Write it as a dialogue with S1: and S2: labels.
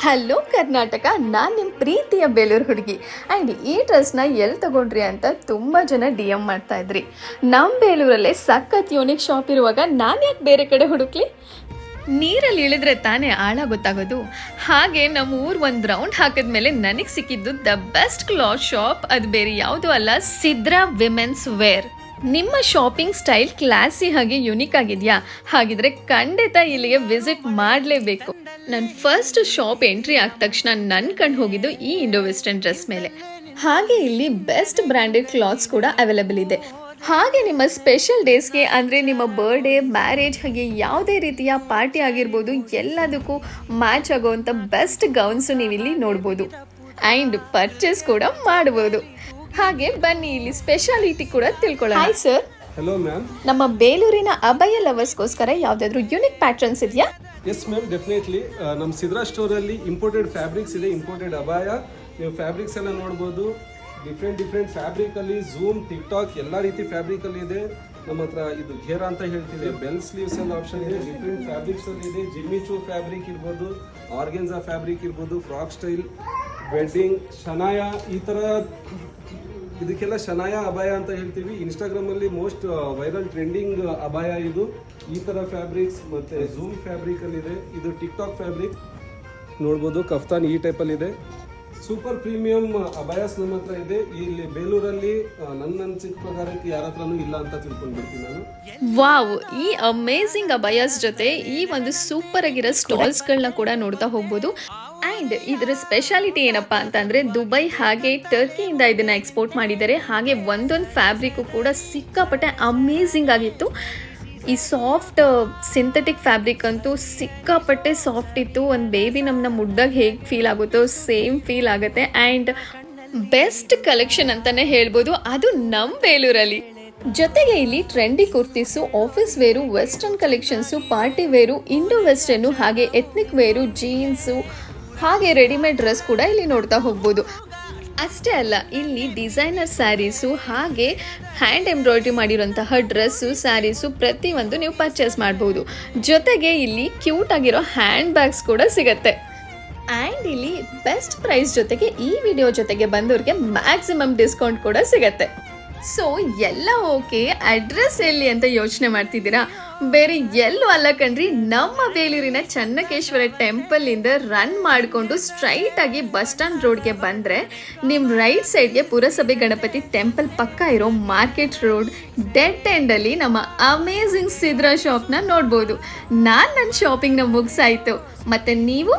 S1: Hello Karnataka, ನಾನು ನಿಮ್ಮ ಪ್ರೀತಿಯ ಬೇಲೂರು ಹುಡುಗಿ. ಆ್ಯಂಡ್ ಈ ಡ್ರೆಸ್ನ ಎಲ್ಲಿ ತೊಗೊಂಡ್ರಿ ಅಂತ ತುಂಬ ಜನ ಡಿ ಎಮ್ ಮಾಡ್ತಾಯಿದ್ರಿ. ನಮ್ಮ ಬೇಲೂರಲ್ಲೇ ಸಖತ್ ಯೂನಿಕ್ ಶಾಪ್ ಇರುವಾಗ ನಾನು ಯಾಕೆ ಬೇರೆ ಕಡೆ ಹುಡುಕ್ಲಿ? ನೀರಲ್ಲಿ ಇಳಿದ್ರೆ ತಾನೇ ಆಳ ಗೊತ್ತಾಗೋದು. ಹಾಗೆ ನಮ್ಮ ಊರು ಒಂದು ರೌಂಡ್ ಹಾಕಿದ್ಮೇಲೆ ನನಗೆ ಸಿಕ್ಕಿದ್ದು ದ ಬೆಸ್ಟ್ ಕ್ಲಾತ್ ಶಾಪ್. ಅದು ಬೇರೆ ಯಾವುದೂ ಅಲ್ಲ, ಸಿದ್ರಾ ವಿಮೆನ್ಸ್ ವೇರ್. ನಿಮ್ಮ ಶಾಪಿಂಗ್ ಸ್ಟೈಲ್ ಕ್ಲಾಸಿ ಹಾಗೆ ಯುನಿಕ್ ಆಗಿದೆಯಾ? ಹಾಗಿದ್ರೆ ಖಂಡಿತ ಇಲ್ಲಿಗೆ ವಿಸಿಟ್ ಮಾಡಲೇಬೇಕು. ನಾನು ಫಸ್ಟ್ ಶಾಪ್ ಎಂಟ್ರಿ ಆದ ತಕ್ಷಣ ನನ್ನ ಕಣ್ಣು ಹೋಗಿದ್ದು ಈ ಇಂಡೋ ವೆಸ್ಟರ್ನ್ ಡ್ರೆಸ್ ಮೇಲೆ. ಹಾಗೆ ಇಲ್ಲಿ ಬೆಸ್ಟ್ ಬ್ರ್ಯಾಂಡೆಡ್ ಕ್ಲಾತ್ಸ್ ಕೂಡ ಅವೈಲೇಬಲ್ ಇದೆ. ಹಾಗೆ ನಿಮ್ಮ ಸ್ಪೆಷಲ್ ಡೇಸ್ಗೆ ಅಂದರೆ ನಿಮ್ಮ ಬರ್ಡೇ, ಮ್ಯಾರೇಜ್ ಹಾಗೆ ಯಾವುದೇ ರೀತಿಯ ಪಾರ್ಟಿ ಆಗಿರ್ಬೋದು, ಎಲ್ಲದಕ್ಕೂ ಮ್ಯಾಚ್ ಆಗೋವಂಥ ಬೆಸ್ಟ್ ಗೌನ್ಸು ನೀವಿಲ್ಲಿ ನೋಡ್ಬೋದು. ಆ್ಯಂಡ್ ಪರ್ಚೇಸ್ ಕೂಡ ಮಾಡ್ಬೋದು. ಹಾಗೆ ಬನ್ನಿ ಇಲ್ಲಿ ಸ್ಪೆಷಾಲಿಟಿ ಕೂಡ ತಿಳ್ಕೊಳ್ಳೋಣ. Hi sir.
S2: Hello ma'am.
S1: ನಮ್ಮ ಬೇಲೂರಿನ ಅಭಯ ಲವರ್ಸ್ಗೋಸ್ಕರ ಯಾವುದಾದ್ರೂ ಯೂನಿಕ್ ಪ್ಯಾಟರ್ನ್ಸ್ ಇದೆಯಾ?
S2: Yes ma'am, definitely. ನಮ್ಮ ಸಿದ್ರಾ ಸ್ಟೋರಲ್ಲಿ ಇಂಪೋರ್ಟೆಡ್ ಫ್ಯಾಬ್ರಿಕ್ಸ್ ಇದೆ, ಇಂಪೋರ್ಟೆಡ್ ಅಬಾಯ. ನೀವು ಫ್ಯಾಬ್ರಿಕ್ಸ್ ಎಲ್ಲ ನೋಡ್ಬೋದು. ಡಿಫ್ರೆಂಟ್ ಫ್ಯಾಬ್ರಿಕಲ್ಲಿ ಝೂಮ್, ಟಿಕ್ಟಾಕ್ ಎಲ್ಲ ರೀತಿ ಫ್ಯಾಬ್ರಿಕಲ್ಲಿ ಇದೆ ನಮ್ಮ ಹತ್ರ. ಇದು ಘೇರಾ ಅಂತ ಹೇಳ್ತೀವಿ. ಬೆಲ್ ಸ್ಲೀವ್ಸ್ ಎಲ್ಲ ಆಪ್ಷನ್ ಇದೆ. ಡಿಫ್ರೆಂಟ್ ಫ್ಯಾಬ್ರಿಕ್ಸಲ್ಲಿ ಇದೆ. ಜಿಮ್ಮಿಚೂ ಫ್ಯಾಬ್ರಿಕ್ ಇರ್ಬೋದು, ಆರ್ಗೆನ್ಸಾ ಫ್ಯಾಬ್ರಿಕ್ ಇರ್ಬೋದು, ಫ್ರಾಕ್ ಸ್ಟೈಲ್, ವೆಡ್ಡಿಂಗ್, ಶನಾಯ, ಈ ಥರ ಇದಕ್ಕೆಲ್ಲ ಶನಾಯ ಅಬಾಯ ಅಂತ ಹೇಳ್ತೀವಿ. ಇನ್ಸ್ಟಾಗ್ರಾಮಲ್ಲಿ ಮೋಸ್ಟ್ ವೈರಲ್ ಟ್ರೆಂಡಿಂಗ್ ಅಬಾಯ ಇದು. ಈ ಥರ ಫ್ಯಾಬ್ರಿಕ್ಸ್ ಮತ್ತು ಝೂಮ್ ಫ್ಯಾಬ್ರಿಕಲ್ಲಿದೆ. ಇದು ಟಿಕ್ಟಾಕ್ ಫ್ಯಾಬ್ರಿಕ್ ನೋಡ್ಬೋದು. ಕಫ್ತಾನ್ ಈ ಟೈಪಲ್ಲಿದೆ. ಸೂಪರ್ ಪ್ರೀಮಿಯಂ ಅಬಾಯಾಸ್ ನಮ್ಮ ಹತ್ರ ಇದೆ. ಇಲ್ಲಿ ಬೇಲೂರಲ್ಲಿ ನನ್ನ ಅನಿಸಿದ ಪ್ರಕಾರಕ್ಕೆ ಯಾರ ಹತ್ರನೂ ಇಲ್ಲ ಅಂತ ತಿಳ್ಕೊಂಡ್ಬಿಡ್ತೀನಿ ನಾನು.
S1: ವಾವ್, ಈ ಅಮೇಝಿಂಗ್ ಅಬಾಯಾಸ್ ಜೊತೆ ಈ ಒಂದು ಸೂಪರ್ ಆಗಿರೋ ಸ್ಟಾಲ್ಸ್ಗಳನ್ನ ಕೂಡ ನೋಡ್ತಾ ಹೋಗ್ಬೋದು. ಆ್ಯಂಡ್ ಇದರ ಸ್ಪೆಷಾಲಿಟಿ ಏನಪ್ಪ ಅಂತಂದರೆ, ದುಬೈ ಹಾಗೆ ಟರ್ಕಿಯಿಂದ ಇದನ್ನು ಎಕ್ಸ್ಪೋರ್ಟ್ ಮಾಡಿದ್ದಾರೆ. ಹಾಗೆ ಒಂದೊಂದು ಫ್ಯಾಬ್ರಿಕ್ಕು ಕೂಡ ಸಿಕ್ಕಾಪಟ್ಟೆ ಅಮೇಝಿಂಗ್ ಆಗಿತ್ತು. ಈ ಸಾಫ್ಟ್ ಸಿಂಥೆಟಿಕ್ ಫ್ಯಾಬ್ರಿಕ್ ಅಂತೂ ಸಿಕ್ಕಾಪಟ್ಟೆ ಸಾಫ್ಟ್ ಇತ್ತು. ಒಂದು ಬೇಬಿ ನಮ್ಮನ್ನ ಮುಡ್ದಾಗ ಹೇಗೆ ಫೀಲ್ ಆಗುತ್ತೋ ಸೇಮ್ ಫೀಲ್ ಆಗುತ್ತೆ. ಆ್ಯಂಡ್ ಬೆಸ್ಟ್ ಕಲೆಕ್ಷನ್ ಅಂತಲೇ ಹೇಳ್ಬೋದು, ಅದು ನಮ್ಮ ಬೇಲೂರಲ್ಲಿ. ಜೊತೆಗೆ ಇಲ್ಲಿ trendy kurtis, office wear, western collections, party wear, Indo western, ಹಾಗೆ ಎಥ್ನಿಕ್ ವೇರು, ಜೀನ್ಸು, ಹಾಗೆ ರೆಡಿಮೇಡ್ ಡ್ರೆಸ್ ಕೂಡ ಇಲ್ಲಿ ನೋಡ್ತಾ ಹೋಗ್ಬೋದು. ಅಷ್ಟೇ ಅಲ್ಲ, ಇಲ್ಲಿ ಡಿಸೈನರ್ ಸ್ಯಾರೀಸು ಹಾಗೆ ಹ್ಯಾಂಡ್ ಎಂಬ್ರಾಯ್ಡ್ರಿ ಮಾಡಿರೋಂತಹ ಡ್ರೆಸ್ಸು, ಸ್ಯಾರೀಸು ಪ್ರತಿಯೊಂದು ನೀವು ಪರ್ಚೇಸ್ ಮಾಡ್ಬೋದು. ಜೊತೆಗೆ ಇಲ್ಲಿ ಕ್ಯೂಟ್ ಆಗಿರೋ ಹ್ಯಾಂಡ್ ಬ್ಯಾಗ್ಸ್ ಕೂಡ ಸಿಗುತ್ತೆ. ಆ್ಯಂಡ್ ಇಲ್ಲಿ ಬೆಸ್ಟ್ ಪ್ರೈಸ್ ಜೊತೆಗೆ ಈ ವಿಡಿಯೋ ಜೊತೆಗೆ ಬಂದವ್ರಿಗೆ ಮ್ಯಾಕ್ಸಿಮಮ್ ಡಿಸ್ಕೌಂಟ್ ಕೂಡ ಸಿಗುತ್ತೆ. ಸೊ ಎಲ್ಲ ಓಕೆ, ಅಡ್ರೆಸ್ ಎಲ್ಲಿ ಅಂತ ಯೋಚನೆ ಮಾಡ್ತಿದ್ದೀರಾ? ಬೇರೆ ಎಲ್ಲೂ ಅಲ್ಲ ಕಣ್ರಿ, ನಮ್ಮ ಬೇಲೂರಿನ ಚನ್ನಕೇಶ್ವರ ಟೆಂಪಲಿಂದ ರನ್ ಮಾಡಿಕೊಂಡು ಸ್ಟ್ರೈಟಾಗಿ ಬಸ್ ಸ್ಟ್ಯಾಂಡ್ ರೋಡ್ಗೆ ಬಂದರೆ ನಿಮ್ಮ ರೈಟ್ ಸೈಡ್ಗೆ ಪುರಸಭೆ ಗಣಪತಿ ಟೆಂಪಲ್ ಪಕ್ಕ ಇರೋ ಮಾರ್ಕೆಟ್ ರೋಡ್ ಡೆಡ್ ಎಂಡಲ್ಲಿ ನಮ್ಮ ಅಮೇಝಿಂಗ್ ಸಿದ್ರಾ ಶಾಪ್ನ ನೋಡ್ಬೋದು. ನನ್ನ ಶಾಪಿಂಗ್ನ ಮುಗಿಸಾಯಿತು. ಮತ್ತು ನೀವು